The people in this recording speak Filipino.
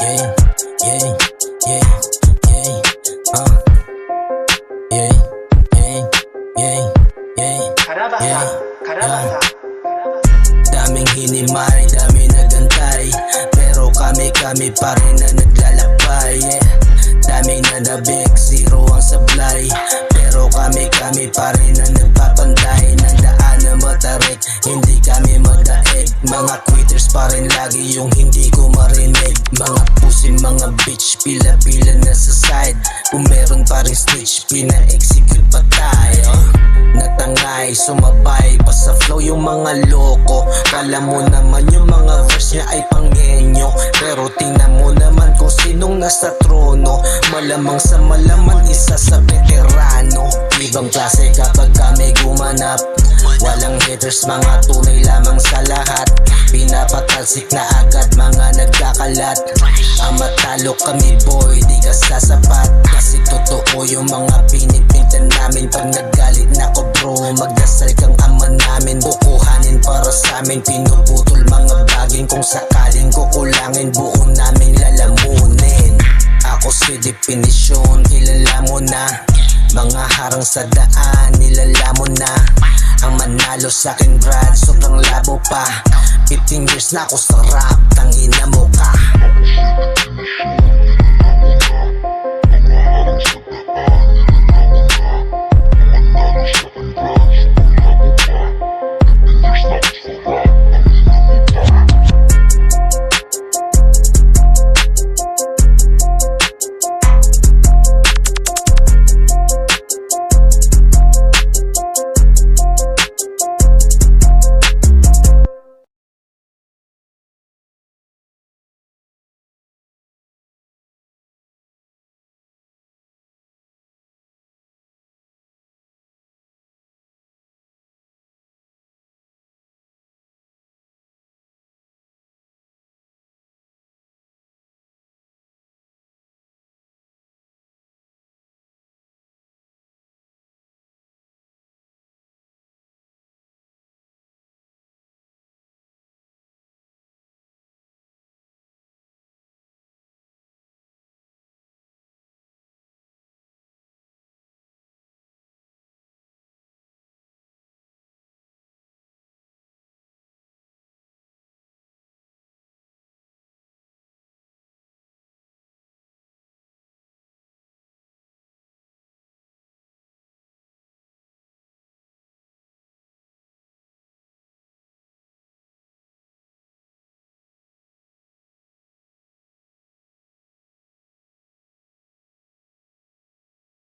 yeah, yeah, yeah, yeah, yeah, yeah, yeah, yeah, Karabasa, karabasa. Daming hinimay, dami nagantay, pero kami pa rin na naglalakbay, yeah. Daming nanabik, zero ang sablay, pero kami pa rin na nagpapantay ng daan na matarik, hindi kami madaig. Mga quitters pa rin lagi yung hindi ko marinig. Mga pusi, mga bitch, pila-pila na sa side. Kung meron pa rin snitch, pina-execute pa tayo. Natangay, sumabay pa sa flow yung mga loko. Kala mo naman yung mga verse niya ay panghenyo, pero tingnan mo naman kung sinong nasa trono. Malamang sa malaman, isa sa veterano. Ibang klase kapag kami gumanap, walang haters, mga tunay lamang sa lahat. Pinapatalsik na agad mga nagkakalat. Ang matalo kami boy, di ka sasapat. Kasi totoo yung mga pinipintan namin. Pag naggalit na ko bro, magdasal kang ama namin. Kukuhanin para sa amin, pinuputol mga baging. Kung sakaling kukulangin, buo namin lalamunin. Ako si definisyon, kilala mo na. Mga harang sa daan, nilala mo na. Ang manalo sa'kin brad, sobrang labo pa. 15 years na ako sa rap, tangina mo ka.